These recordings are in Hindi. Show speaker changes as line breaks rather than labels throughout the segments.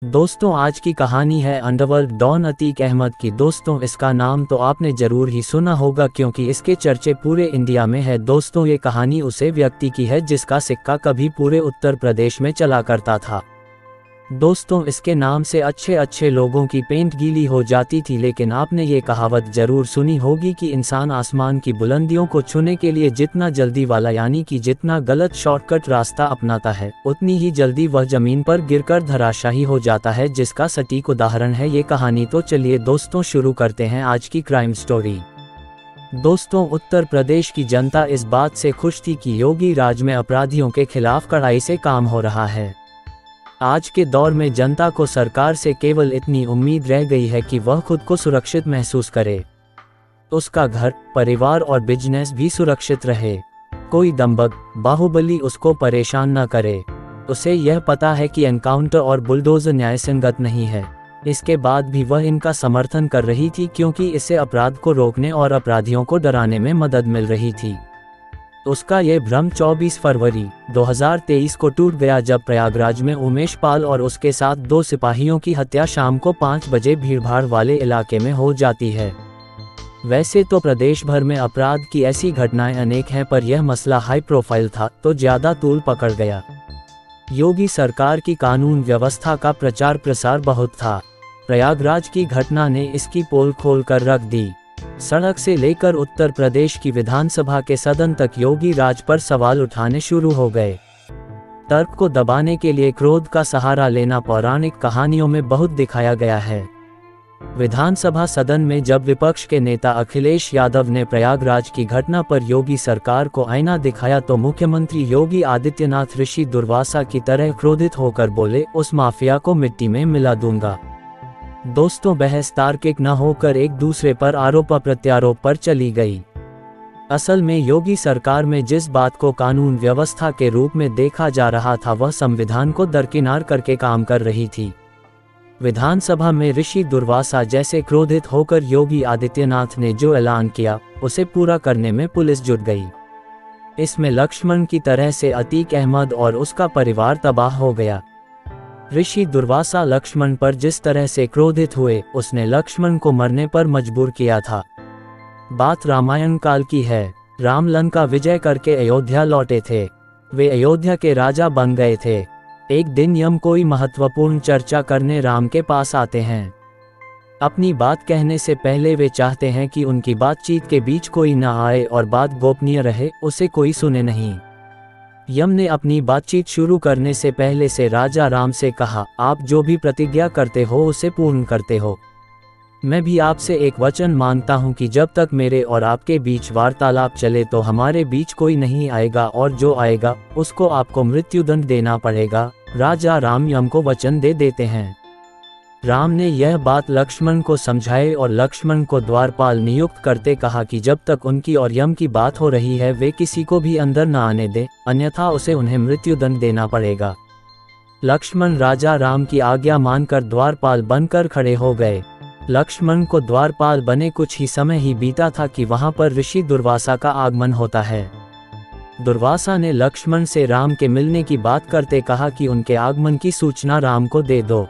दोस्तों आज की कहानी है अंडरवर्ल्ड डॉन अतीक अहमद की। दोस्तों इसका नाम तो आपने जरूर ही सुना होगा क्योंकि इसके चर्चे पूरे इंडिया में है। दोस्तों ये कहानी उसे व्यक्ति की है जिसका सिक्का कभी पूरे उत्तर प्रदेश में चला करता था। दोस्तों इसके नाम से अच्छे अच्छे लोगों की पेंट गीली हो जाती थी, लेकिन आपने ये कहावत जरूर सुनी होगी कि इंसान आसमान की बुलंदियों को छूने के लिए जितना जल्दी वाला यानी कि जितना गलत शॉर्टकट रास्ता अपनाता है उतनी ही जल्दी वह जमीन पर गिरकर धराशायी हो जाता है, जिसका सटीक उदाहरण है ये कहानी। तो चलिए दोस्तों शुरू करते हैं आज की क्राइम स्टोरी। दोस्तों उत्तर प्रदेश की जनता इस बात से खुश थी कि योगी राज में अपराधियों के खिलाफ कड़ाई से काम हो रहा है। आज के दौर में जनता को सरकार से केवल इतनी उम्मीद रह गई है कि वह खुद को सुरक्षित महसूस करे, उसका घर, परिवार और बिजनेस भी सुरक्षित रहे। कोई दंबक, बाहुबली उसको परेशान न करे। उसे यह पता है कि एनकाउंटर और बुलडोजर न्यायसंगत नहीं है। इसके बाद भी वह इनका समर्थन कर रही थी क्योंकि इससे अपराध को रोकने और अपराधियों को डराने में मदद मिल रही थी। उसका यह भ्रम 24 फरवरी 2023 को टूट गया जब प्रयागराज में उमेश पाल और उसके साथ 2 सिपाहियों की हत्या शाम को 5 बजे भीड़भाड़ वाले इलाके में हो जाती है। वैसे तो प्रदेश भर में अपराध की ऐसी घटनाएं अनेक हैं, पर यह मसला हाई प्रोफाइल था तो ज्यादा तूल पकड़ गया। योगी सरकार की कानून व्यवस्था का प्रचार प्रसार बहुत था। प्रयागराज की घटना ने इसकी पोल खोल कर रख दी। सड़क से लेकर उत्तर प्रदेश की विधानसभा के सदन तक योगी राज पर सवाल उठाने शुरू हो गए। तर्क को दबाने के लिए क्रोध का सहारा लेना पौराणिक कहानियों में बहुत दिखाया गया है। विधानसभा सदन में जब विपक्ष के नेता अखिलेश यादव ने प्रयागराज की घटना पर योगी सरकार को आईना दिखाया तो मुख्यमंत्री योगी आदित्यनाथ ऋषि दुर्वासा की तरह क्रोधित होकर बोले, उस माफिया को मिट्टी में मिला दूंगा। दोस्तों बहस तार्किक न होकर एक दूसरे पर आरोप प्रत्यारोप पर चली गई। असल में योगी सरकार में जिस बात को कानून व्यवस्था के रूप में देखा जा रहा था वह संविधान को दरकिनार करके काम कर रही थी। विधानसभा में ऋषि दुर्वासा जैसे क्रोधित होकर योगी आदित्यनाथ ने जो ऐलान किया उसे पूरा करने में पुलिस जुट गई। इसमें लक्ष्मण की तरह से अतीक अहमद और उसका परिवार तबाह हो गया। ऋषि दुर्वासा लक्ष्मण पर जिस तरह से क्रोधित हुए उसने लक्ष्मण को मरने पर मजबूर किया था। बात रामायण काल की है। राम लंका विजय करके अयोध्या लौटे थे। वे अयोध्या के राजा बन गए थे। एक दिन यम कोई महत्वपूर्ण चर्चा करने राम के पास आते हैं। अपनी बात कहने से पहले वे चाहते हैं कि उनकी बातचीत के बीच कोई न आए और बात गोपनीय रहे, उसे कोई सुने नहीं। यम ने अपनी बातचीत शुरू करने से पहले से राजा राम से कहा, आप जो भी प्रतिज्ञा करते हो उसे पूर्ण करते हो। मैं भी आपसे एक वचन मांगता हूं कि जब तक मेरे और आपके बीच वार्तालाप चले तो हमारे बीच कोई नहीं आएगा और जो आएगा उसको आपको मृत्युदंड देना पड़ेगा। राजा राम यम को वचन दे देते हैं। राम ने यह बात लक्ष्मण को समझाई और लक्ष्मण को द्वारपाल नियुक्त करते कहा कि जब तक उनकी और यम की बात हो रही है वे किसी को भी अंदर न आने दें, अन्यथा उसे उन्हें मृत्युदंड देना पड़ेगा। लक्ष्मण राजा राम की आज्ञा मानकर द्वारपाल बनकर खड़े हो गए। लक्ष्मण को द्वारपाल बने कुछ ही समय ही बीता था कि वहां पर ऋषि दुर्वासा का आगमन होता है। दुर्वासा ने लक्ष्मण से राम के मिलने की बात करते कहा कि उनके आगमन की सूचना राम को दे दो।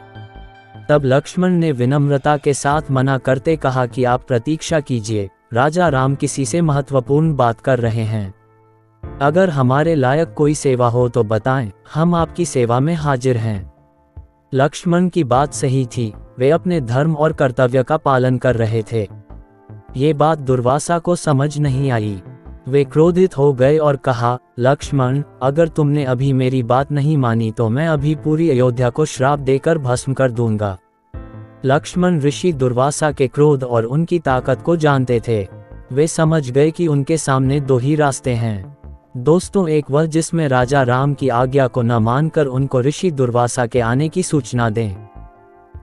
तब लक्ष्मण ने विनम्रता के साथ मना करते कहा कि आप प्रतीक्षा कीजिए, राजा राम किसी से महत्वपूर्ण बात कर रहे हैं। अगर हमारे लायक कोई सेवा हो तो बताएं, हम आपकी सेवा में हाजिर हैं। लक्ष्मण की बात सही थी, वे अपने धर्म और कर्तव्य का पालन कर रहे थे। ये बात दुर्वासा को समझ नहीं आई। वे क्रोधित हो गए और कहा, लक्ष्मण अगर तुमने अभी मेरी बात नहीं मानी तो मैं अभी पूरी अयोध्या को श्राप देकर भस्म कर दूंगा। लक्ष्मण ऋषि दुर्वासा के क्रोध और उनकी ताकत को जानते थे। वे समझ गए कि उनके सामने 2 ही रास्ते हैं। दोस्तों एक वह जिसमें राजा राम की आज्ञा को न मानकर उनको ऋषि दुर्वासा के आने की सूचना दें।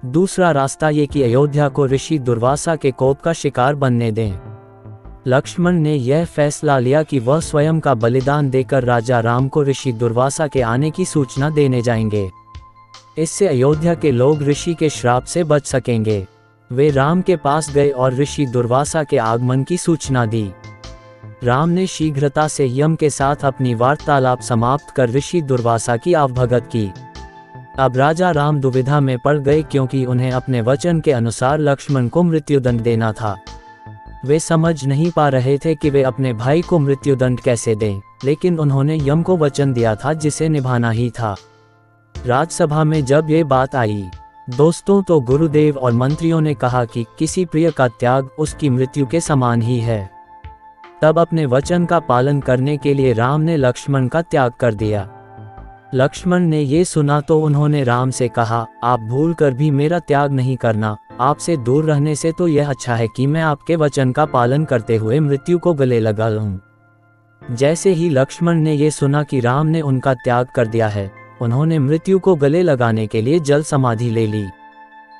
दूसरा रास्ता ये कि अयोध्या को ऋषि दुर्वासा के कोप का शिकार बनने दें। लक्ष्मण ने यह फैसला लिया कि वह स्वयं का बलिदान देकर राजा राम को ऋषि दुर्वासा के आने की सूचना देने जाएंगे। इससे अयोध्या के लोग ऋषि के श्राप से बच सकेंगे। वे राम के पास गए और ऋषि दुर्वासा के आगमन की सूचना दी। राम ने शीघ्रता से यम के साथ अपनी वार्तालाप समाप्त कर ऋषि दुर्वासा की आवभगत की। अब राजा राम दुविधा में पड़ गए क्योंकि उन्हें अपने वचन के अनुसार लक्ष्मण को मृत्युदंड देना था। वे समझ नहीं पा रहे थे कि वे अपने भाई को मृत्युदंड कैसे दें, लेकिन उन्होंने यम को वचन दिया था जिसे निभाना ही था। राजसभा में जब ये बात आई दोस्तों, तो गुरुदेव और मंत्रियों ने कहा कि किसी प्रिय का त्याग उसकी मृत्यु के समान ही है। तब अपने वचन का पालन करने के लिए राम ने लक्ष्मण का त्याग कर दिया। लक्ष्मण ने ये सुना तो उन्होंने राम से कहा, आप भूल कर भी मेरा त्याग नहीं करना, आपसे दूर रहने से तो यह अच्छा है कि मैं आपके वचन का पालन करते हुए मृत्यु को गले लगा लूं। जैसे ही लक्ष्मण ने ये सुना कि राम ने उनका त्याग कर दिया है, उन्होंने मृत्यु को गले लगाने के लिए जल समाधि ले ली।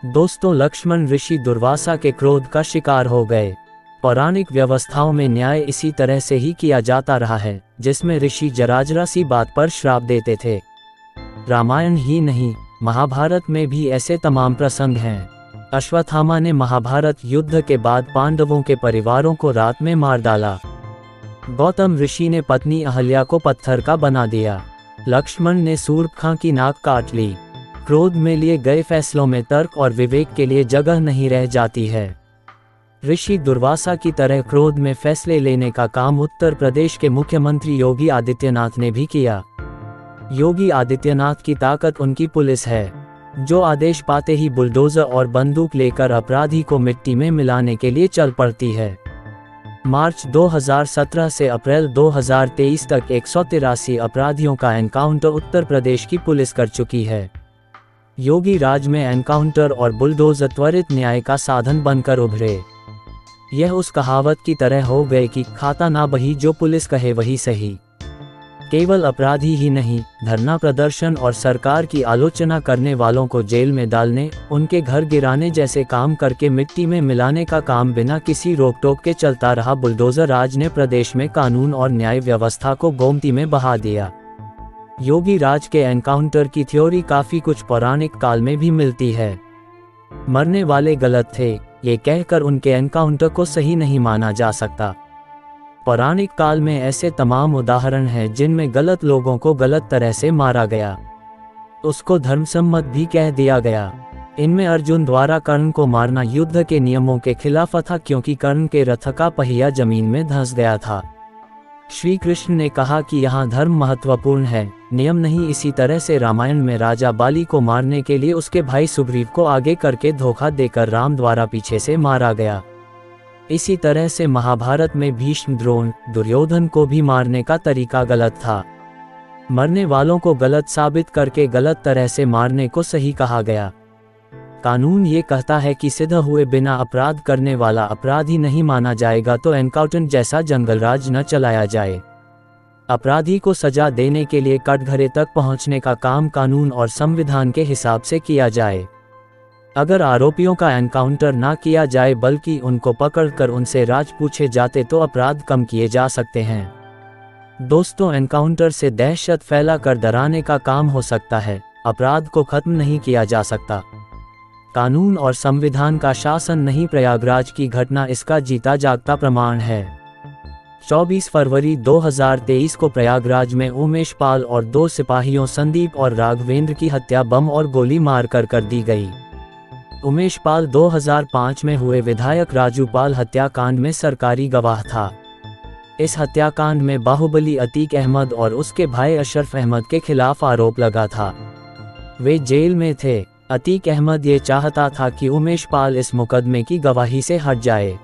दोस्तों, लक्ष्मण ऋषि दुर्वासा के क्रोध का शिकार हो गए। पौराणिक व्यवस्थाओं में न्याय इसी तरह से ही किया जाता रहा है, जिसमें ऋषि जरा सी बात पर श्राप देते थे। रामायण ही नहीं, महाभारत में भी ऐसे तमाम प्रसंग हैं। अश्वत्थामा ने महाभारत युद्ध के बाद पांडवों के परिवारों को रात में मार डाला। गौतम ऋषि ने पत्नी अहल्या को पत्थर का बना दिया। लक्ष्मण ने शूर्पणखा की नाक काट ली। क्रोध में लिए गए फैसलों में तर्क और विवेक के लिए जगह नहीं रह जाती है। ऋषि दुर्वासा की तरह क्रोध में फैसले लेने का काम उत्तर प्रदेश के मुख्यमंत्री योगी आदित्यनाथ ने भी किया। योगी आदित्यनाथ की ताकत उनकी पुलिस है, जो आदेश पाते ही बुलडोजर और बंदूक लेकर अपराधी को मिट्टी में मिलाने के लिए चल पड़ती है। मार्च 2017 से अप्रैल 2023 तक 183 अपराधियों का एनकाउंटर उत्तर प्रदेश की पुलिस कर चुकी है। योगी राज में एनकाउंटर और बुलडोजर त्वरित न्याय का साधन बनकर उभरे। यह उस कहावत की तरह हो गए कि खाता ना बही, जो पुलिस कहे वही सही। केवल अपराधी ही नहीं, धरना प्रदर्शन और सरकार की आलोचना करने वालों को जेल में डालने, उनके घर गिराने जैसे काम करके मिट्टी में मिलाने का काम बिना किसी रोक टोक के चलता रहा बुलडोजर राज ने प्रदेश में कानून और न्याय व्यवस्था को गोमती में बहा दिया। योगी राज के एनकाउंटर की थ्योरी काफी कुछ पौराणिक काल में भी मिलती है। मरने वाले गलत थे, ये कहकर उनके एनकाउंटर को सही नहीं माना जा सकता। पौराणिक काल में ऐसे तमाम उदाहरण हैं जिनमें गलत लोगों को गलत तरह से मारा गया, उसको धर्मसम्मत भी कह दिया गया। इनमें अर्जुन द्वारा कर्ण को मारना युद्ध के नियमों के खिलाफ था, क्योंकि कर्ण के रथ का पहिया जमीन में धंस गया था। श्री कृष्ण ने कहा कि यहाँ धर्म महत्वपूर्ण है, नियम नहीं। इसी तरह से रामायण में राजा बाली को मारने के लिए उसके भाई सुग्रीव को आगे करके धोखा देकर राम द्वारा पीछे से मारा गया। इसी तरह से महाभारत में भीष्म, द्रोण, दुर्योधन को भी मारने का तरीका गलत था। मरने वालों को गलत साबित करके गलत तरह से मारने को सही कहा गया। कानून ये कहता है कि सिद्ध हुए बिना अपराध करने वाला अपराधी नहीं माना जाएगा, तो एनकाउंटर जैसा जंगलराज न चलाया जाए। अपराधी को सजा देने के लिए कटघरे तक पहुंचने का काम कानून और संविधान के हिसाब से किया जाए। अगर आरोपियों का एनकाउंटर ना किया जाए बल्कि उनको पकड़कर उनसे राज पूछे जाते तो अपराध कम किए जा सकते हैं। दोस्तों, एनकाउंटर से दहशत फैला कर डराने का काम हो सकता है, अपराध को खत्म नहीं किया जा सकता। कानून और संविधान का शासन नहीं, प्रयागराज की घटना इसका जीता जागता प्रमाण है। 24 फरवरी 2023 को प्रयागराज में उमेश पाल और 2 सिपाहियों संदीप और राघवेंद्र की हत्या बम और गोली मारकर कर दी गई। उमेश पाल 2005 में हुए विधायक राजू पाल हत्याकांड में सरकारी गवाह था। इस हत्याकांड में बाहुबली अतीक अहमद और उसके भाई अशरफ अहमद के खिलाफ आरोप लगा था। वे जेल में थे। अतीक अहमद ये चाहता था कि उमेश पाल इस मुकदमे की गवाही से हट जाए।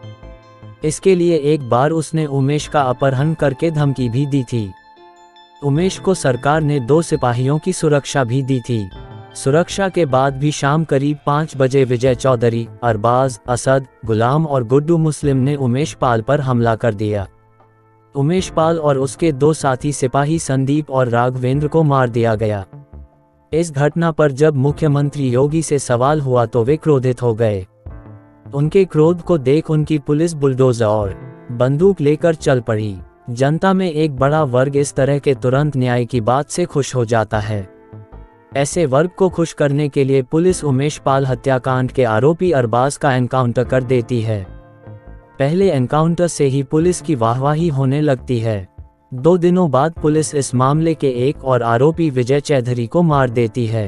इसके लिए एक बार उसने उमेश का अपहरण करके धमकी भी दी थी। उमेश को सरकार ने 2 सिपाहियों की सुरक्षा भी दी थी। सुरक्षा के बाद भी शाम करीब 5 बजे विजय चौधरी, अरबाज, असद, गुलाम और गुड्डू मुस्लिम ने उमेश पाल पर हमला कर दिया। उमेश पाल और उसके 2 साथी सिपाही संदीप और राघवेंद्र को मार दिया गया। इस घटना पर जब मुख्यमंत्री योगी से सवाल हुआ तो वे क्रोधित हो गए। उनके क्रोध को देख उनकी पुलिस बुलडोजर और बंदूक लेकर चल पड़ी। जनता में एक बड़ा वर्ग इस तरह के तुरंत न्याय की बात से खुश हो जाता है। ऐसे वर्ग को खुश करने के लिए पुलिस उमेश पाल हत्याकांड के आरोपी अरबाज का एनकाउंटर कर देती है। पहले एनकाउंटर से ही पुलिस की वाहवाही होने लगती है। 2 दिनों बाद पुलिस इस मामले के एक और आरोपी विजय चौधरी को मार देती है।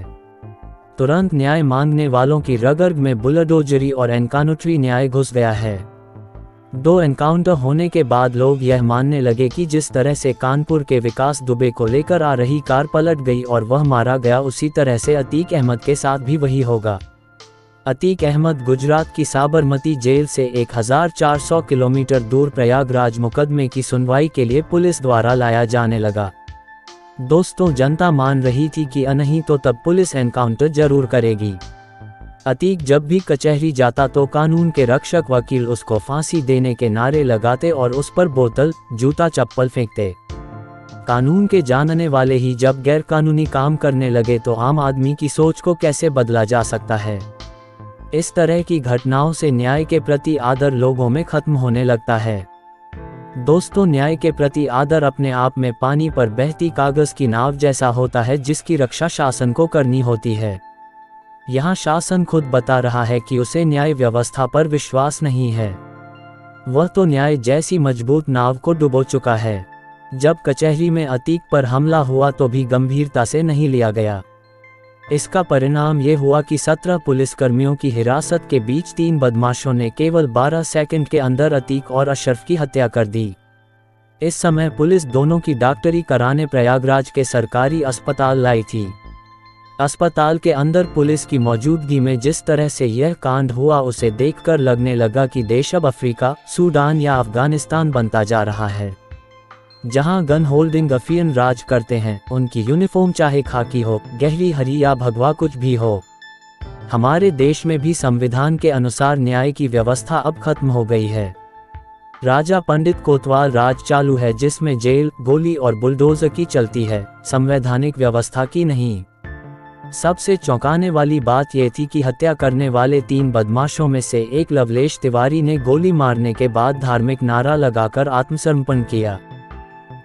तुरंत न्याय मांगने वालों की रग-रग में बुलडोजरी और एनकाउंटरी न्याय घुस गया है। 2 एनकाउंटर होने के बाद लोग यह मानने लगे कि जिस तरह से कानपुर के विकास दुबे को लेकर आ रही कार पलट गई और वह मारा गया, उसी तरह से अतीक अहमद के साथ भी वही होगा। अतीक अहमद गुजरात की साबरमती जेल से 1400 किलोमीटर दूर प्रयागराज मुकदमे की सुनवाई के लिए पुलिस द्वारा लाया जाने लगा। दोस्तों, जनता मान रही थी कि नहीं तो तब पुलिस एनकाउंटर जरूर करेगी। अतीक जब भी कचहरी जाता तो कानून के रक्षक वकील उसको फांसी देने के नारे लगाते और उस पर बोतल, जूता, चप्पल फेंकते। कानून के जानने वाले ही जब गैरकानूनी काम करने लगे तो आम आदमी की सोच को कैसे बदला जा सकता है। इस तरह की घटनाओं से न्याय के प्रति आदर लोगों में खत्म होने लगता है। दोस्तों, न्याय के प्रति आदर अपने आप में पानी पर बहती कागज की नाव जैसा होता है जिसकी रक्षा शासन को करनी होती है। यहाँ शासन खुद बता रहा है कि उसे न्याय व्यवस्था पर विश्वास नहीं है। वह तो न्याय जैसी मजबूत नाव को डुबो चुका है। जब कचहरी में अतीक पर हमला हुआ तो भी गंभीरता से नहीं लिया गया। इसका परिणाम ये हुआ कि 17 पुलिसकर्मियों की हिरासत के बीच 3 बदमाशों ने केवल 12 सेकंड के अंदर अतीक और अशरफ की हत्या कर दी। इस समय पुलिस दोनों की डॉक्टरी कराने प्रयागराज के सरकारी अस्पताल लाई थी। अस्पताल के अंदर पुलिस की मौजूदगी में जिस तरह से यह कांड हुआ उसे देखकर लगने लगा कि देश अब अफ्रीका, सूडान या अफगानिस्तान बनता जा रहा है, जहां गन होल्डिंग अफियन राज करते हैं। उनकी यूनिफॉर्म चाहे खाकी हो, गहरी हरी या भगवा कुछ भी हो। हमारे देश में भी संविधान के अनुसार न्याय की व्यवस्था अब खत्म हो गई है। राजा पंडित कोतवाल राज चालू है जिसमें जेल, गोली और बुलडोजर की चलती है, संवैधानिक व्यवस्था की नहीं। सबसे चौंकाने वाली बात यह थी कि हत्या करने वाले 3 बदमाशों में से एक लवलेश तिवारी ने गोली मारने के बाद धार्मिक नारा लगाकर आत्मसमर्पण किया।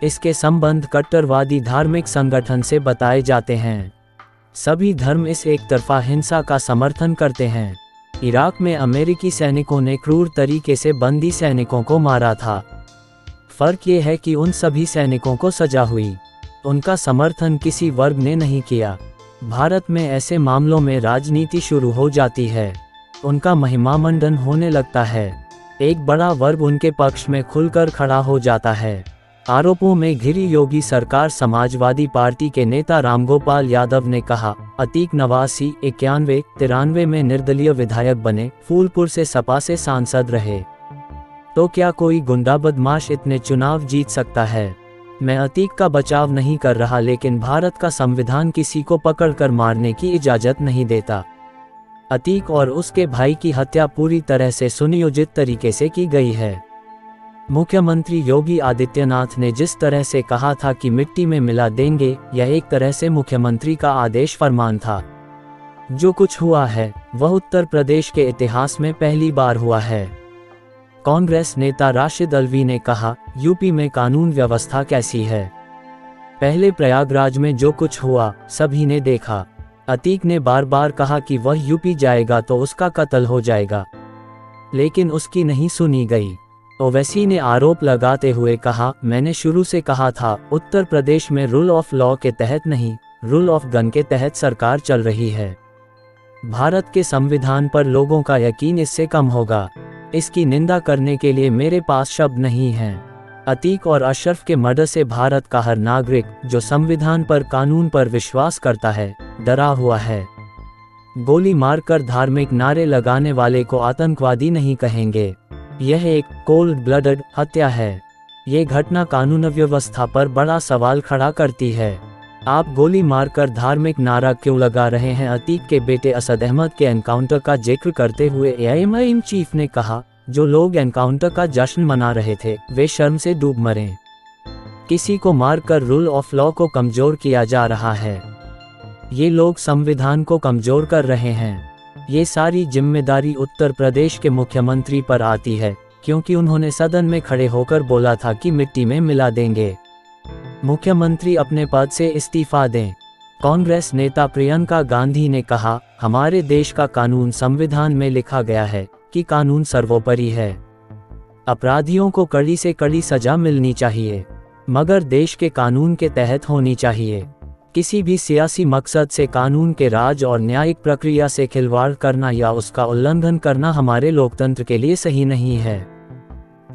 इसके संबंध कट्टरवादी धार्मिक संगठन से बताए जाते हैं। सभी धर्म इस एक तरफा हिंसा का समर्थन करते हैं। इराक में अमेरिकी सैनिकों ने क्रूर तरीके से बंदी सैनिकों को मारा था। फर्क ये है कि उन सभी सैनिकों को सजा हुई, उनका समर्थन किसी वर्ग ने नहीं किया। भारत में ऐसे मामलों में राजनीति शुरू हो जाती है, उनका महिमामंडन होने लगता है। एक बड़ा वर्ग उनके पक्ष में खुलकर खड़ा हो जाता है। आरोपों में घिरी योगी सरकार समाजवादी पार्टी के नेता रामगोपाल यादव ने कहा, अतीक 89, 91, 93 में निर्दलीय विधायक बने, फूलपुर से सपा से सांसद रहे, तो क्या कोई गुंडा बदमाश इतने चुनाव जीत सकता है? मैं अतीक का बचाव नहीं कर रहा, लेकिन भारत का संविधान किसी को पकड़कर मारने की इजाजत नहीं देता। अतीक और उसके भाई की हत्या पूरी तरह से सुनियोजित तरीके से की गई है। मुख्यमंत्री योगी आदित्यनाथ ने जिस तरह से कहा था कि मिट्टी में मिला देंगे, यह एक तरह से मुख्यमंत्री का आदेश फरमान था। जो कुछ हुआ है वह उत्तर प्रदेश के इतिहास में पहली बार हुआ है। कांग्रेस नेता राशिद अल्वी ने कहा, यूपी में कानून व्यवस्था कैसी है? पहले प्रयागराज में जो कुछ हुआ सभी ने देखा। अतीक ने बार बार कहा कि वह यूपी जाएगा तो उसका कत्ल हो जाएगा, लेकिन उसकी नहीं सुनी गई। ओवैसी ने आरोप लगाते हुए कहा, मैंने शुरू से कहा था उत्तर प्रदेश में रूल ऑफ लॉ के तहत नहीं, रूल ऑफ गन के तहत सरकार चल रही है। भारत के संविधान पर लोगों का यकीन इससे कम होगा। इसकी निंदा करने के लिए मेरे पास शब्द नहीं हैं। अतीक और अशरफ के मर्डर से भारत का हर नागरिक जो संविधान पर, कानून पर विश्वास करता है, डरा हुआ है। गोली मारकर धार्मिक नारे लगाने वाले को आतंकवादी नहीं कहेंगे। यह एक कोल्ड ब्लडेड हत्या है। ये घटना कानून व्यवस्था पर बड़ा सवाल खड़ा करती है। आप गोली मारकर धार्मिक नारा क्यों लगा रहे हैं? अतीक के बेटे असद अहमद के एनकाउंटर का जिक्र करते हुए एआईएम चीफ ने कहा, जो लोग एनकाउंटर का जश्न मना रहे थे वे शर्म से डूब मरें। किसी को मारकर रूल ऑफ लॉ को कमजोर किया जा रहा है। ये लोग संविधान को कमजोर कर रहे हैं। ये सारी जिम्मेदारी उत्तर प्रदेश के मुख्यमंत्री पर आती है, क्योंकि उन्होंने सदन में खड़े होकर बोला था कि मिट्टी में मिला देंगे। मुख्यमंत्री अपने पद से इस्तीफा दें। कांग्रेस नेता प्रियंका गांधी ने कहा, हमारे देश का कानून संविधान में लिखा गया है कि कानून सर्वोपरि है। अपराधियों को कड़ी से कड़ी सजा मिलनी चाहिए, मगर देश के कानून के तहत होनी चाहिए। किसी भी सियासी मकसद से कानून के राज और न्यायिक प्रक्रिया से खिलवाड़ करना या उसका उल्लंघन करना हमारे लोकतंत्र के लिए सही नहीं है।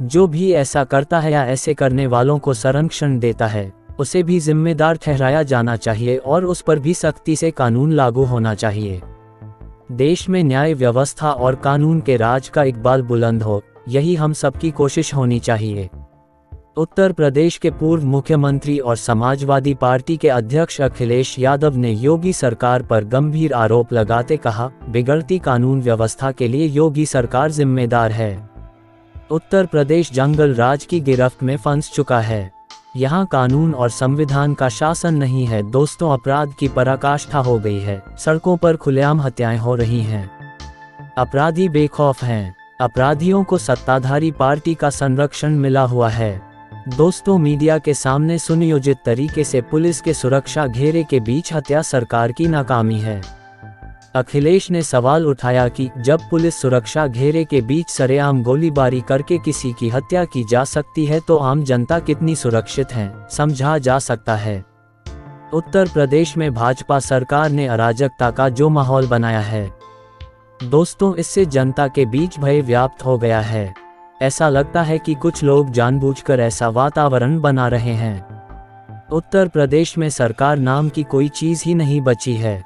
जो भी ऐसा करता है या ऐसे करने वालों को संरक्षण देता है, उसे भी जिम्मेदार ठहराया जाना चाहिए और उस पर भी सख्ती से कानून लागू होना चाहिए। देश में न्याय व्यवस्था और कानून के राज का इकबाल बुलंद हो, यही हम सबकी कोशिश होनी चाहिए। उत्तर प्रदेश के पूर्व मुख्यमंत्री और समाजवादी पार्टी के अध्यक्ष अखिलेश यादव ने योगी सरकार पर गंभीर आरोप लगाते कहा, बिगड़ती कानून व्यवस्था के लिए योगी सरकार जिम्मेदार है। उत्तर प्रदेश जंगल राज की गिरफ्त में फंस चुका है। यहाँ कानून और संविधान का शासन नहीं है। दोस्तों, अपराध की पराकाष्ठा हो गई है। सड़कों पर खुलेआम हत्याएं हो रही हैं। अपराधी बेखौफ हैं। अपराधियों को सत्ताधारी पार्टी का संरक्षण मिला हुआ है। दोस्तों, मीडिया के सामने सुनियोजित तरीके से पुलिस के सुरक्षा घेरे के बीच हत्या सरकार की नाकामी है। अखिलेश ने सवाल उठाया कि जब पुलिस सुरक्षा घेरे के बीच सरेआम गोलीबारी करके किसी की हत्या की जा सकती है तो आम जनता कितनी सुरक्षित है, समझा जा सकता है। उत्तर प्रदेश में भाजपा सरकार ने अराजकता का जो माहौल बनाया है, दोस्तों, इससे जनता के बीच भय व्याप्त हो गया है। ऐसा लगता है कि कुछ लोग जानबूझकर ऐसा वातावरण बना रहे हैं। उत्तर प्रदेश में सरकार नाम की कोई चीज ही नहीं बची है।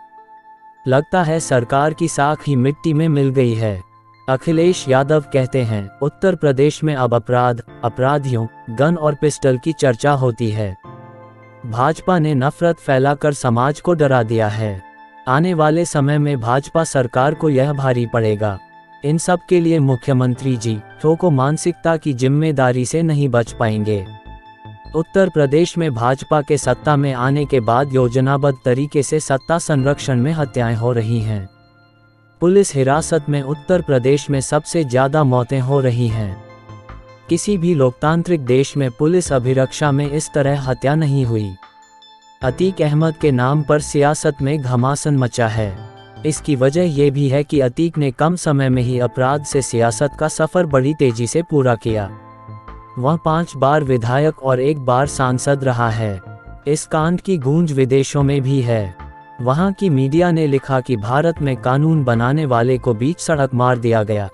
लगता है सरकार की साख ही मिट्टी में मिल गई है। अखिलेश यादव कहते हैं, उत्तर प्रदेश में अब अपराध, अपराधियों, गन और पिस्टल की चर्चा होती है। भाजपा ने नफरत फैलाकर समाज को डरा दिया है। आने वाले समय में भाजपा सरकार को यह भारी पड़ेगा। इन सब के लिए मुख्यमंत्री जी ठोको मानसिकता की जिम्मेदारी से नहीं बच पाएंगे। उत्तर प्रदेश में भाजपा के सत्ता में आने के बाद योजनाबद्ध तरीके से सत्ता संरक्षण में हत्याएं हो रही हैं। पुलिस हिरासत में उत्तर प्रदेश में सबसे ज्यादा मौतें हो रही हैं। किसी भी लोकतांत्रिक देश में पुलिस अभिरक्षा में इस तरह हत्या नहीं हुई। अतीक अहमद के नाम पर सियासत में घमासान मचा है। इसकी वजह यह भी है कि अतीक ने कम समय में ही अपराध से सियासत का सफर बड़ी तेजी से पूरा किया। वह 5 बार विधायक और 1 बार सांसद रहा है। इस कांड की गूंज विदेशों में भी है। वहां की मीडिया ने लिखा कि भारत में कानून बनाने वाले को बीच सड़क मार दिया गया।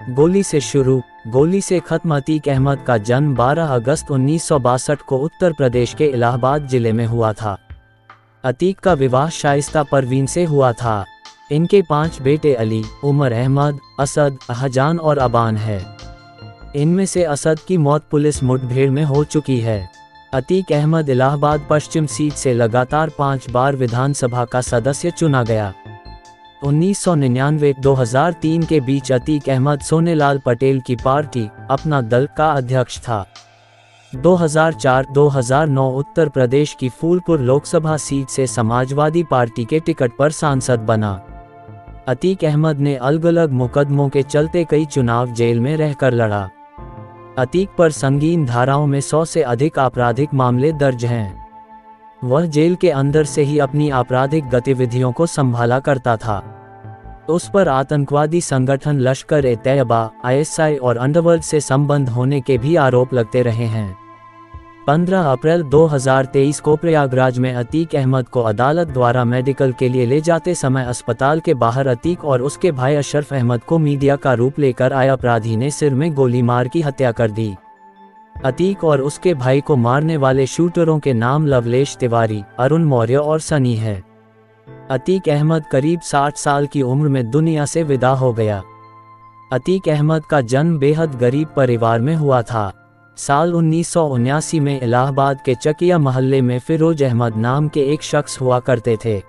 गोली से शुरू, गोली से खत्म। अतीक अहमद का जन्म 12 अगस्त 1962 को उत्तर प्रदेश के इलाहाबाद जिले में हुआ था। अतीक का विवाह शाइस्ता परवीन से हुआ था। इनके 5 बेटे अली, उमर अहमद, असद, अहजान और अबान है। इनमें से असद की मौत पुलिस मुठभेड़ में हो चुकी है। अतीक अहमद इलाहाबाद पश्चिम सीट से लगातार 5 बार विधानसभा का सदस्य चुना गया। 1999-2003 के बीच अतीक अहमद सोनेलाल पटेल की पार्टी अपना दल का अध्यक्ष था। 2004-2009 उत्तर प्रदेश की फूलपुर लोकसभा सीट से समाजवादी पार्टी के टिकट पर सांसद बना। अतीक अहमद ने अलग-अलग मुकदमों के चलते कई चुनाव जेल में रहकर लड़ा। अतीक पर संगीन धाराओं में 100 से अधिक आपराधिक मामले दर्ज हैं। वह जेल के अंदर से ही अपनी आपराधिक गतिविधियों को संभाला करता था। उस पर आतंकवादी संगठन लश्कर-ए-तैयबा, ISI और अंडरवर्ल्ड से संबंध होने के भी आरोप लगते रहे हैं। 15 अप्रैल 2023 को प्रयागराज में अतीक अहमद को अदालत द्वारा मेडिकल के लिए ले जाते समय अस्पताल के बाहर अतीक और उसके भाई अशरफ अहमद को मीडिया का रूप लेकर आए अपराधी ने सिर में गोली मार की हत्या कर दी। अतीक और उसके भाई को मारने वाले शूटरों के नाम लवलेश तिवारी, अरुण मौर्य और सनी है। अतीक अहमद करीब 60 साल की उम्र में दुनिया से विदा हो गया। अतीक अहमद का जन्म बेहद गरीब परिवार में हुआ था। साल 1979 में इलाहाबाद के चकिया मोहल्ले में फिरोज अहमद नाम के एक शख्स हुआ करते थे।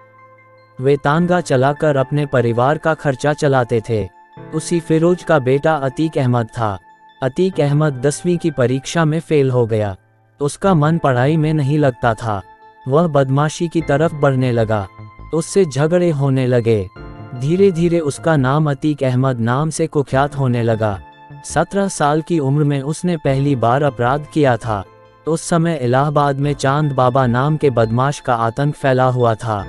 वे तानगा चलाकर अपने परिवार का खर्चा चलाते थे। उसी फिरोज का बेटा अतीक अहमद था। अतीक अहमद 10वीं की परीक्षा में फेल हो गया। उसका मन पढ़ाई में नहीं लगता था। वह बदमाशी की तरफ बढ़ने लगा। उससे झगड़े होने लगे। धीरे धीरे उसका नाम अतीक अहमद नाम से कुख्यात होने लगा। 17 साल की उम्र में उसने पहली बार अपराध किया था। उस समय इलाहाबाद में चांद बाबा नाम के बदमाश का आतंक फैला हुआ था।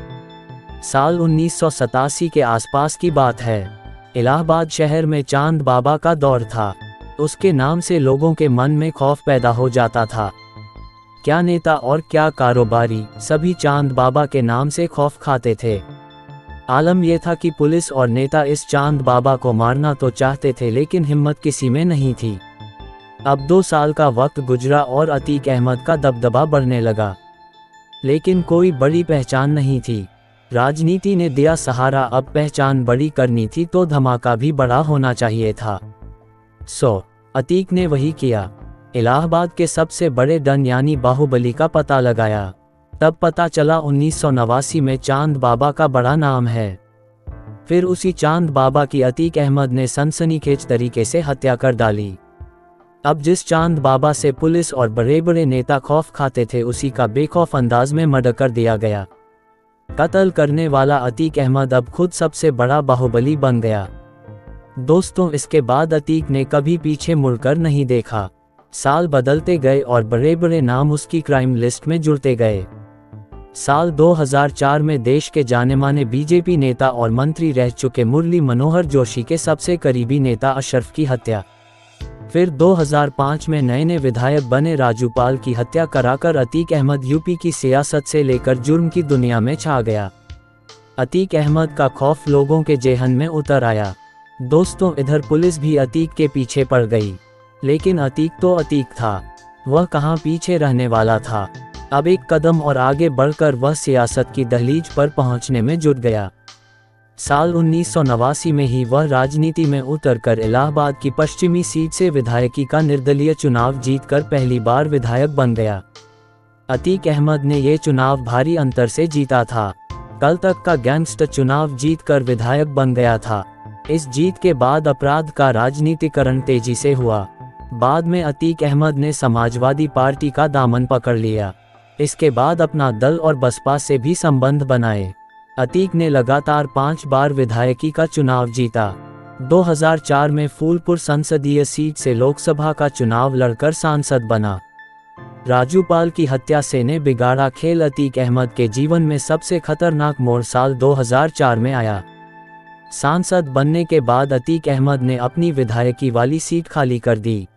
साल 1987 के आसपास की बात है। इलाहाबाद शहर में चांद बाबा का दौर था। उसके नाम से लोगों के मन में खौफ पैदा हो जाता था। क्या नेता और क्या कारोबारी, सभी चांद बाबा के नाम से खौफ खाते थे। आलम यह था कि पुलिस और नेता इस चांद बाबा को मारना तो चाहते थे लेकिन हिम्मत किसी में नहीं थी। अब 2 साल का वक्त गुजरा और अतीक अहमद का दबदबा बढ़ने लगा, लेकिन कोई बड़ी पहचान नहीं थी। राजनीति ने दिया सहारा, अब पहचान बड़ी करनी थी तो धमाका भी बड़ा होना चाहिए था। अतीक ने वही किया। इलाहाबाद के सबसे बड़े डन यानी बाहुबली का पता लगाया। तब पता चला 1989 में चांद बाबा का बड़ा नाम है। फिर उसी चांद बाबा की अतीक अहमद ने सनसनीखेज तरीके से हत्या कर डाली। अब जिस चांद बाबा से पुलिस और बड़े बड़े नेता खौफ खाते थे उसी का बेखौफ अंदाज में मर्डर कर दिया गया। कत्ल करने वाला अतीक अहमद अब खुद सबसे बड़ा बाहुबली बन गया। दोस्तों, इसके बाद अतीक ने कभी पीछे मुड़कर नहीं देखा। साल बदलते गए और बड़े बड़े नाम उसकी क्राइम लिस्ट में जुड़ते गए। साल 2004 में देश के जानेमाने बीजेपी नेता और मंत्री रह चुके मुरली मनोहर जोशी के सबसे करीबी नेता अशरफ की हत्या। फिर 2005 में नए विधायक बने राजूपाल की हत्या कराकर अतीक अहमद यूपी की सियासत से लेकर जुर्म की दुनिया में छा गया। अतीक अहमद का खौफ लोगों के जेहन में उतर आया। दोस्तों, इधर पुलिस भी अतीक के पीछे पड़ गई, लेकिन अतीक तो अतीक था, वह कहाँ पीछे रहने वाला था। अब एक कदम और आगे बढ़कर वह सियासत की दहलीज पर पहुंचने में जुट गया। साल 1989 में ही वह राजनीति में उतरकर इलाहाबाद की पश्चिमी सीट से विधायकी का निर्दलीय चुनाव जीतकर पहली बार विधायक बन गया। अतीक अहमद ने ये चुनाव भारी अंतर से जीता था। कल तक का गैंगस्टर चुनाव जीतकर विधायक बन गया था। इस जीत के बाद अपराध का राजनीतिकरण तेजी से हुआ। बाद में अतीक अहमद ने समाजवादी पार्टी का दामन पकड़ लिया। इसके बाद अपना दल और बसपा से भी संबंध बनाए। अतीक ने लगातार 5 बार विधायकी का चुनाव जीता। 2004 में फूलपुर संसदीय सीट से लोकसभा का चुनाव लड़कर सांसद बना। राजूपाल की हत्या से ने बिगाड़ा खेल। अतीक अहमद के जीवन में सबसे खतरनाक मोड़ साल 2004 में आया। सांसद बनने के बाद अतीक अहमद ने अपनी विधायकी वाली सीट खाली कर दी।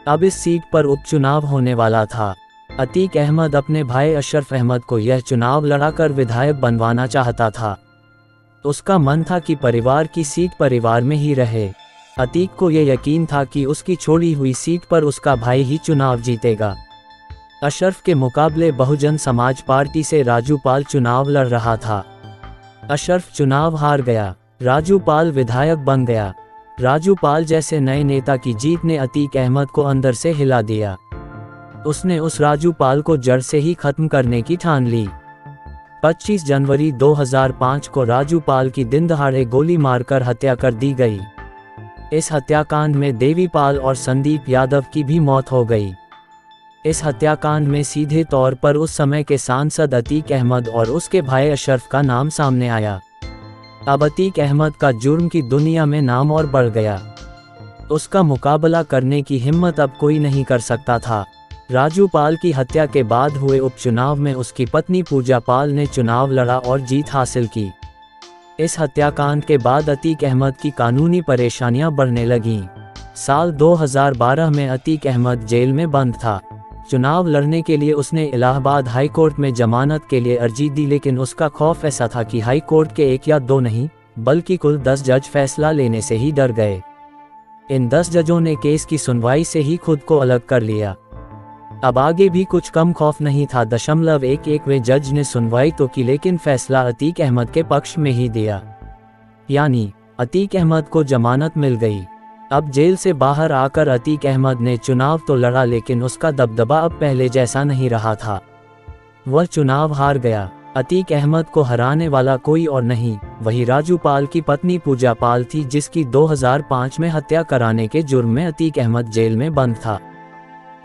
अब इस सीट पर उपचुनाव होने वाला था। अतीक अहमद अपने भाई अशरफ अहमद को यह चुनाव लड़ाकर विधायक बनवाना चाहता था। उसका मन था कि परिवार की सीट परिवार में ही रहे। अतीक को यह यकीन था कि उसकी छोड़ी हुई सीट पर उसका भाई ही चुनाव जीतेगा। अशरफ के मुकाबले बहुजन समाज पार्टी से राजूपाल चुनाव लड़ रहा था। अशरफ चुनाव हार गया, राजूपाल विधायक बन गया। राजूपाल जैसे नए नेता की जीत ने अतीक अहमद को अंदर से हिला दिया। उसने उस राजूपाल को जड़ से ही खत्म करने की ठान ली। 25 जनवरी 2005 को राजूपाल की दिन दहाड़े गोली मारकर हत्या कर दी गई। इस हत्याकांड में देवीपाल और संदीप यादव की भी मौत हो गई। इस हत्याकांड में सीधे तौर पर उस समय के सांसद अतीक अहमद और उसके भाई अशरफ का नाम सामने आया। अब अतीक अहमद का जुर्म की दुनिया में नाम और बढ़ गया। उसका मुकाबला करने की हिम्मत अब कोई नहीं कर सकता था। राजूपाल की हत्या के बाद हुए उपचुनाव में उसकी पत्नी पूजा पाल ने चुनाव लड़ा और जीत हासिल की। इस हत्याकांड के बाद अतीक अहमद की कानूनी परेशानियां बढ़ने लगीं। साल 2012 में अतीक अहमद जेल में बंद था। चुनाव लड़ने के लिए उसने इलाहाबाद हाई कोर्ट में जमानत के लिए अर्जी दी, लेकिन उसका खौफ ऐसा था कि हाई कोर्ट के 1 या 2 नहीं बल्कि कुल 10 जज फैसला लेने से ही डर गए। इन 10 जजों ने केस की सुनवाई से ही खुद को अलग कर लिया। अब आगे भी कुछ कम खौफ नहीं था। 0.11वें जज ने सुनवाई तो की, लेकिन फैसला अतीक अहमद के पक्ष में ही दिया, यानी अतीक अहमद को जमानत मिल गई। अब जेल से बाहर आकर अतीक अहमद ने चुनाव तो लड़ा, लेकिन उसका दबदबा अब पहले जैसा नहीं रहा था। वह चुनाव हार गया। अतीक अहमद को हराने वाला कोई और नहीं, वही राजूपाल की पत्नी पूजा पाल थी, जिसकी 2005 में हत्या कराने के जुर्म में अतीक अहमद जेल में बंद था।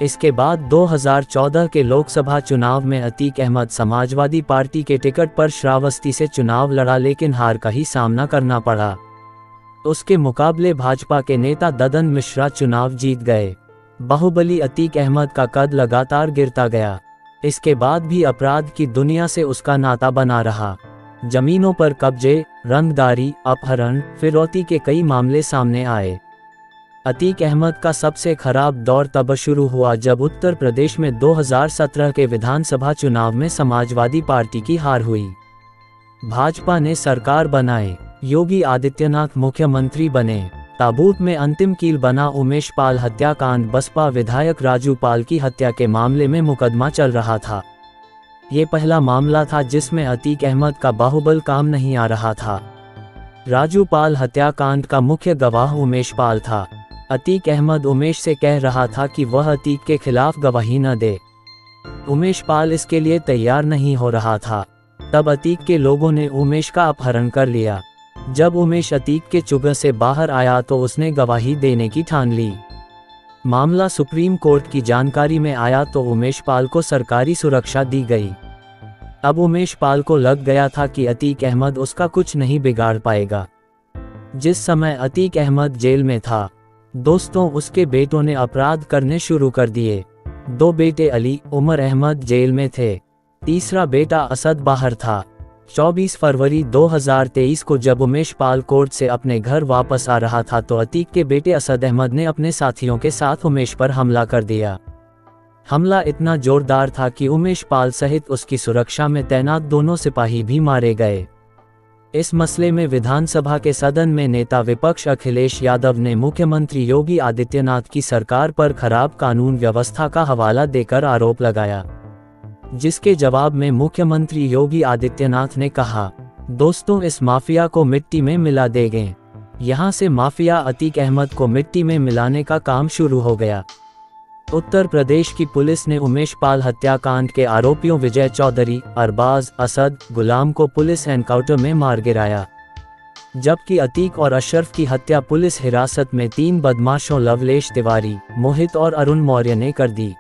इसके बाद 2014 के लोकसभा चुनाव में अतीक अहमद समाजवादी पार्टी के टिकट पर श्रावस्ती से चुनाव लड़ा, लेकिन हार का ही सामना करना पड़ा। उसके मुकाबले भाजपा के नेता ददन मिश्रा चुनाव जीत गए। बाहुबली अतीक अहमद का कद लगातार गिरता गया। इसके बाद भी अपराध की दुनिया से उसका नाता बना रहा। जमीनों पर कब्जे, रंगदारी, अपहरण, फिरौती के कई मामले सामने आए। अतीक अहमद का सबसे खराब दौर तब शुरू हुआ जब उत्तर प्रदेश में 2017 के विधानसभा चुनाव में समाजवादी पार्टी की हार हुई। भाजपा ने सरकार बनाए, योगी आदित्यनाथ मुख्यमंत्री बने, ताबूत में अंतिम कील बना उमेश पाल हत्याकांड। बसपा विधायक राजू पाल की हत्या के मामले में मुकदमा चल रहा था। ये पहला मामला था जिसमें अतीक अहमद का बाहुबल काम नहीं आ रहा था। राजू पाल हत्याकांड का मुख्य गवाह उमेश पाल था। अतीक अहमद उमेश से कह रहा था कि वह अतीक के खिलाफ गवाही न दे। उमेश पाल इसके लिए तैयार नहीं हो रहा था। तब अतीक के लोगों ने उमेश का अपहरण कर लिया। जब उमेश अतीक के चुगल से बाहर आया तो उसने गवाही देने की ठान ली। मामला सुप्रीम कोर्ट की जानकारी में आया तो उमेश पाल को सरकारी सुरक्षा दी गई। अब उमेश पाल को लग गया था कि अतीक अहमद उसका कुछ नहीं बिगाड़ पाएगा। जिस समय अतीक अहमद जेल में था, दोस्तों उसके बेटों ने अपराध करने शुरू कर दिए। 2 बेटे अली, उमर अहमद जेल में थे। तीसरा बेटा असद बाहर था। 24 फरवरी 2023 को जब उमेश पाल कोर्ट से अपने घर वापस आ रहा था तो अतीक के बेटे असद अहमद ने अपने साथियों के साथ उमेश पर हमला कर दिया। हमला इतना जोरदार था कि उमेश पाल सहित उसकी सुरक्षा में तैनात दोनों सिपाही भी मारे गए। इस मसले में विधानसभा के सदन में नेता विपक्ष अखिलेश यादव ने मुख्यमंत्री योगी आदित्यनाथ की सरकार पर खराब कानून व्यवस्था का हवाला देकर आरोप लगाया, जिसके जवाब में मुख्यमंत्री योगी आदित्यनाथ ने कहा, दोस्तों इस माफिया को मिट्टी में मिला देंगे। यहाँ से माफिया अतीक अहमद को मिट्टी में मिलाने का काम शुरू हो गया। उत्तर प्रदेश की पुलिस ने उमेश पाल हत्याकांड के आरोपियों विजय चौधरी, अरबाज, असद, गुलाम को पुलिस एनकाउंटर में मार गिराया, जबकि अतीक और अशरफ की हत्या पुलिस हिरासत में 3 बदमाशों लवलेश तिवारी, मोहित और अरुण मौर्य ने कर दी।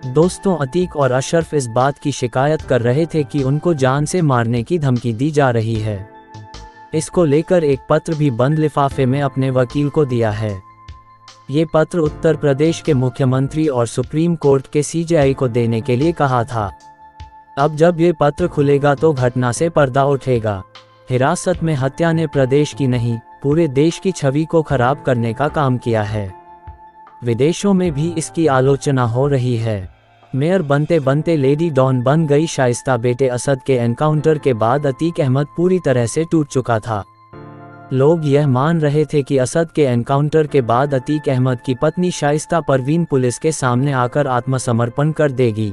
दोस्तों अतीक और अशरफ इस बात की शिकायत कर रहे थे कि उनको जान से मारने की धमकी दी जा रही है। इसको लेकर एक पत्र भी बंद लिफाफे में अपने वकील को दिया है। ये पत्र उत्तर प्रदेश के मुख्यमंत्री और सुप्रीम कोर्ट के सीजेआई को देने के लिए कहा था। अब जब ये पत्र खुलेगा तो घटना से पर्दा उठेगा। हिरासत में हत्या ने प्रदेश की नहीं, पूरे देश की छवि को खराब करने का काम किया है। विदेशों में भी इसकी आलोचना हो रही है। मेयर बनते बनते लेडी डॉन बन गई शाइस्ता। बेटे असद के एनकाउंटर के बाद अतीक अहमद पूरी तरह से टूट चुका था। लोग यह मान रहे थे कि असद के एनकाउंटर के बाद अतीक अहमद की पत्नी शाइस्ता परवीन पुलिस के सामने आकर आत्मसमर्पण कर देगी।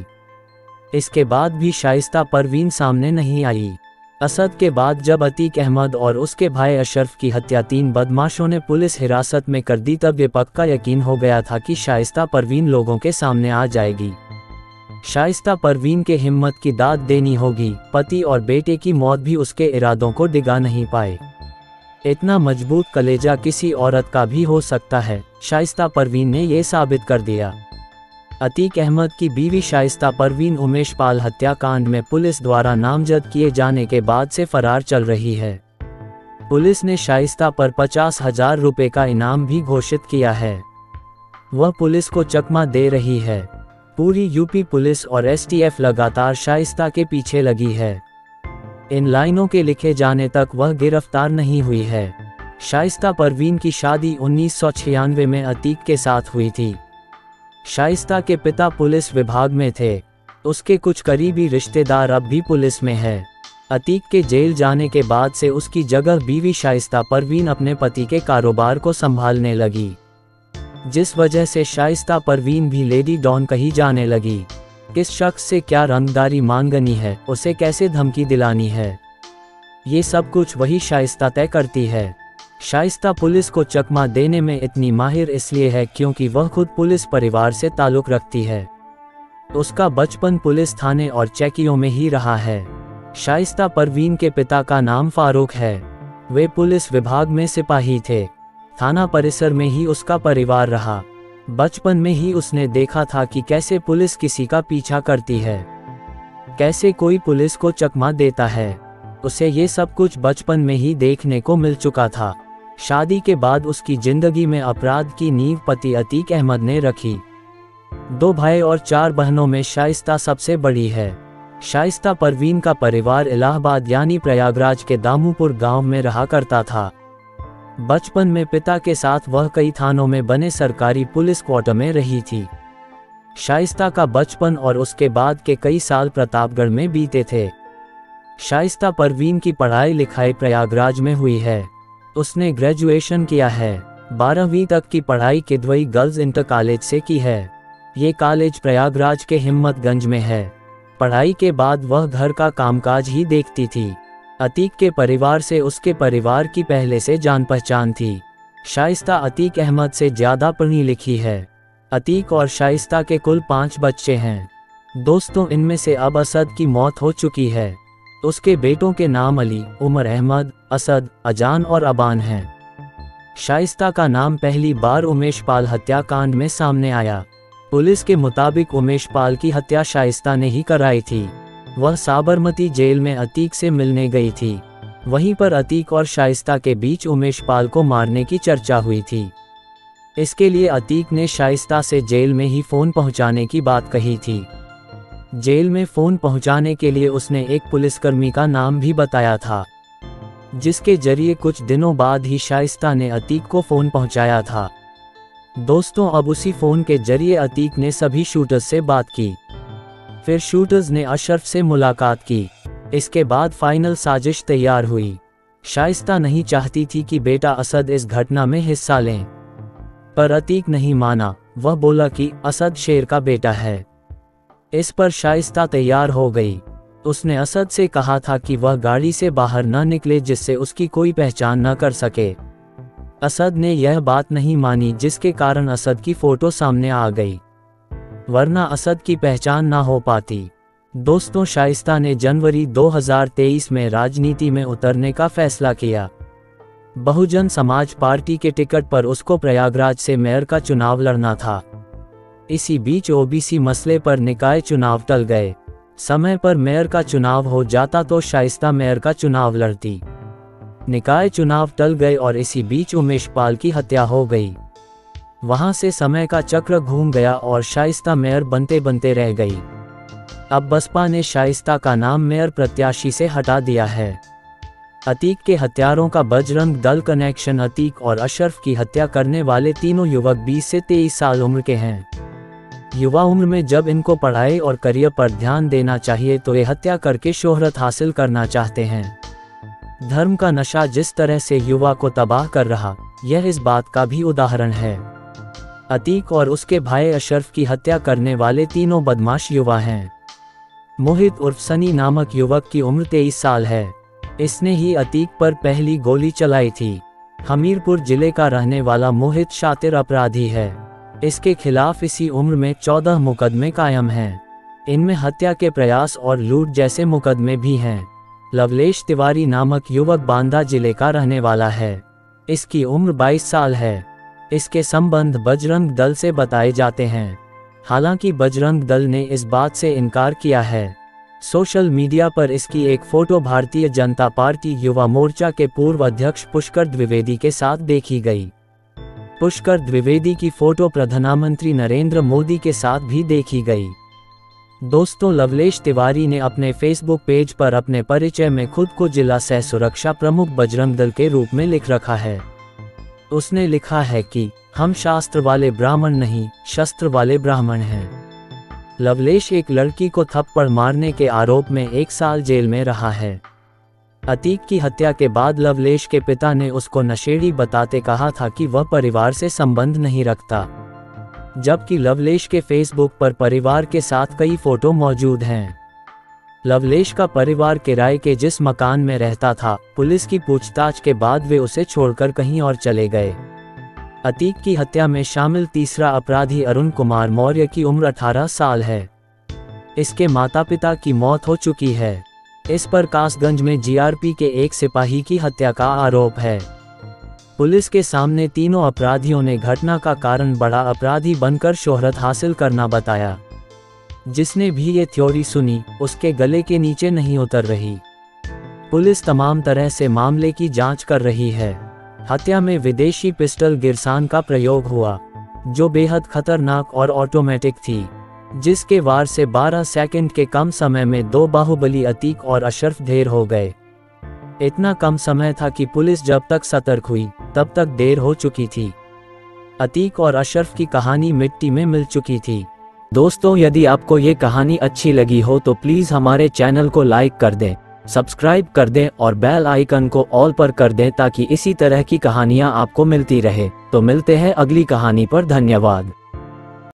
इसके बाद भी शाइस्ता परवीन सामने नहीं आई। असद के बाद जब अतीक अहमद और उसके भाई अशरफ की हत्या 3 बदमाशों ने पुलिस हिरासत में कर दी, तब ये पक्का यकीन हो गया था कि शाइस्ता परवीन लोगों के सामने आ जाएगी। शाइस्ता परवीन के हिम्मत की दाद देनी होगी। पति और बेटे की मौत भी उसके इरादों को डिगा नहीं पाए। इतना मजबूत कलेजा किसी औरत का भी हो सकता है, शाइस्ता परवीन ने ये साबित कर दिया। अतीक अहमद की बीवी शाइस्ता परवीन उमेश पाल हत्याकांड में पुलिस द्वारा नामजद किए जाने के बाद से फरार चल रही है। पुलिस ने शाइस्ता पर 50,000 रुपये का इनाम भी घोषित किया है। वह पुलिस को चकमा दे रही है। पूरी यूपी पुलिस और एसटीएफ लगातार शाइस्ता के पीछे लगी है। इन लाइनों के लिखे जाने तक वह गिरफ्तार नहीं हुई है। शाइस्ता परवीन की शादी 1996 में अतीक के साथ हुई थी। शाइस्ता के पिता पुलिस विभाग में थे। उसके कुछ करीबी रिश्तेदार अब भी पुलिस में है। अतीक के जेल जाने के बाद से उसकी जगह बीवी शाइस्ता परवीन अपने पति के कारोबार को संभालने लगी, जिस वजह से शाइस्ता परवीन भी लेडी डॉन कही जाने लगी। किस शख्स से क्या रंगदारी मांगनी है, उसे कैसे धमकी दिलानी है, ये सब कुछ वही शाइस्ता तय करती है। शाइस्ता पुलिस को चकमा देने में इतनी माहिर इसलिए है क्योंकि वह खुद पुलिस परिवार से ताल्लुक़ रखती है। उसका बचपन पुलिस थाने और चौकियों में ही रहा है। शाइस्ता परवीन के पिता का नाम फारूक है। वे पुलिस विभाग में सिपाही थे। थाना परिसर में ही उसका परिवार रहा। बचपन में ही उसने देखा था कि कैसे पुलिस किसी का पीछा करती है, कैसे कोई पुलिस को चकमा देता है। उसे ये सब कुछ बचपन में ही देखने को मिल चुका था। शादी के बाद उसकी जिंदगी में अपराध की नींव पति अतीक अहमद ने रखी। 2 भाई और 4 बहनों में शाइस्ता सबसे बड़ी है। शाइस्ता परवीन का परिवार इलाहाबाद यानी प्रयागराज के दामूपुर गांव में रहा करता था। बचपन में पिता के साथ वह कई थानों में बने सरकारी पुलिस क्वार्टर में रही थी। शाइस्ता का बचपन और उसके बाद के कई साल प्रतापगढ़ में बीते थे। शाइस्ता परवीन की पढ़ाई लिखाई प्रयागराज में हुई है। उसने ग्रेजुएशन किया है। 12वीं तक की पढ़ाई किदवई गर्ल्स इंटर कॉलेज से की है। ये कॉलेज प्रयागराज के हिम्मतगंज में है। पढ़ाई के बाद वह घर का कामकाज ही देखती थी। अतीक के परिवार से उसके परिवार की पहले से जान पहचान थी। शाइस्ता अतीक अहमद से ज़्यादा पढ़ी लिखी है। अतीक और शाइस्ता के कुल 5 बच्चे हैं। दोस्तों, इनमें से अब असद की मौत हो चुकी है। उसके बेटों के नाम अली, उमर अहमद, असद, अजान और अबान हैं। शाइस्ता का नाम पहली बार उमेश पाल हत्याकांड में सामने आया। पुलिस के मुताबिक उमेश पाल की हत्या शाइस्ता ने ही कराई थी। वह साबरमती जेल में अतीक से मिलने गई थी। वहीं पर अतीक और शाइस्ता के बीच उमेश पाल को मारने की चर्चा हुई थी। इसके लिए अतीक ने शाइस्ता से जेल में ही फ़ोन पहुंचाने की बात कही थी। जेल में फ़ोन पहुंचाने के लिए उसने एक पुलिसकर्मी का नाम भी बताया था, जिसके जरिए कुछ दिनों बाद ही शाइस्ता ने अतीक को फ़ोन पहुंचाया था। दोस्तों, अब उसी फ़ोन के जरिए अतीक ने सभी शूटर्स से बात की। फिर शूटर्स ने अशरफ से मुलाकात की। इसके बाद फाइनल साजिश तैयार हुई। शाइस्ता नहीं चाहती थी कि बेटा असद इस घटना में हिस्सा लें, पर अतीक नहीं माना। वह बोला कि असद शेर का बेटा है। इस पर शाइस्ता तैयार हो गई। उसने असद से कहा था कि वह गाड़ी से बाहर न निकले जिससे उसकी कोई पहचान न कर सके। असद ने यह बात नहीं मानी, जिसके कारण असद की फ़ोटो सामने आ गई, वरना असद की पहचान ना हो पाती। दोस्तों, शाइस्ता ने जनवरी 2023 में राजनीति में उतरने का फैसला किया। बहुजन समाज पार्टी के टिकट पर उसको प्रयागराज से मेयर का चुनाव लड़ना था। इसी बीच ओबीसी मसले पर निकाय चुनाव टल गए। समय पर मेयर का चुनाव हो जाता तो शाइस्ता मेयर का चुनाव लड़ती। निकाय चुनाव टल गए और इसी बीच उमेश पाल की हत्या हो गई। वहां से समय का चक्र घूम गया और शाइस्ता मेयर बनते बनते रह गई। अब बसपा ने शाइस्ता का नाम मेयर प्रत्याशी से हटा दिया है। अतीक के हत्यारों का बजरंग दल कनेक्शन। अतीक और अशरफ की हत्या करने वाले तीनों युवक 20 से 23 साल उम्र के हैं। युवा उम्र में जब इनको पढ़ाई और करियर पर ध्यान देना चाहिए तो ये हत्या करके शोहरत हासिल करना चाहते हैं। धर्म का नशा जिस तरह से युवा को तबाह कर रहा, यह इस बात का भी उदाहरण है। अतीक और उसके भाई अशरफ की हत्या करने वाले तीनों बदमाश युवा हैं। मोहित उर्फ सनी नामक युवक की उम्र 23 साल है। इसने ही अतीक पर पहली गोली चलाई थी। हमीरपुर जिले का रहने वाला मोहित शातिर अपराधी है। इसके खिलाफ इसी उम्र में 14 मुकदमे कायम हैं। इनमें हत्या के प्रयास और लूट जैसे मुकदमे भी हैं। लवलेश तिवारी नामक युवक बांदा जिले का रहने वाला है। इसकी उम्र 22 साल है। इसके संबंध बजरंग दल से बताए जाते हैं। हालांकि बजरंग दल ने इस बात से इनकार किया है। सोशल मीडिया पर इसकी एक फोटो भारतीय जनता पार्टी युवा मोर्चा के पूर्व अध्यक्ष पुष्कर द्विवेदी के साथ देखी गई। पुष्कर द्विवेदी की फोटो प्रधानमंत्री नरेंद्र मोदी के साथ भी देखी गई। दोस्तों, लवलेश तिवारी ने अपने फेसबुक पेज पर अपने परिचय में खुद को जिला सह सुरक्षा प्रमुख बजरंग दल के रूप में लिख रखा है। उसने लिखा है कि हम शास्त्र वाले ब्राह्मण नहीं, शस्त्र वाले ब्राह्मण हैं। लवलेश एक लड़की को थप्पड़ मारने के आरोप में 1 साल जेल में रहा है। अतीक की हत्या के बाद लवलेश के पिता ने उसको नशेड़ी बताते कहा था कि वह परिवार से संबंध नहीं रखता, जबकि लवलेश के फेसबुक पर परिवार के साथ कई फोटो मौजूद हैं। लवलेश का परिवार किराए के जिस मकान में रहता था, पुलिस की पूछताछ के बाद वे उसे छोड़कर कहीं और चले गए। अतीक की हत्या में शामिल तीसरा अपराधी अरुण कुमार मौर्य की उम्र 18 साल है। इसके माता पिता की मौत हो चुकी है। इस पर कासगंज में जीआरपी के एक सिपाही की हत्या का आरोप है। पुलिस के सामने तीनों अपराधियों ने घटना का कारण बड़ा अपराधी बनकर शोहरत हासिल करना बताया। जिसने भी ये थ्योरी सुनी, उसके गले के नीचे नहीं उतर रही। पुलिस तमाम तरह से मामले की जांच कर रही है। हत्या में विदेशी पिस्टल गिरसान का प्रयोग हुआ, जो बेहद खतरनाक और ऑटोमेटिक थी, जिसके वार से 12 सेकंड के कम समय में 2 बाहुबली अतीक और अशरफ ढेर हो गए। इतना कम समय था कि पुलिस जब तक सतर्क हुई, तब तक देर हो चुकी थी। अतीक और अशरफ की कहानी मिट्टी में मिल चुकी थी। दोस्तों, यदि आपको ये कहानी अच्छी लगी हो तो प्लीज़ हमारे चैनल को लाइक कर दें, सब्सक्राइब कर दें और बेल आइकन को ऑल पर कर दें ताकि इसी तरह की कहानियाँ आपको मिलती रहे। तो मिलते हैं अगली कहानी पर। धन्यवाद।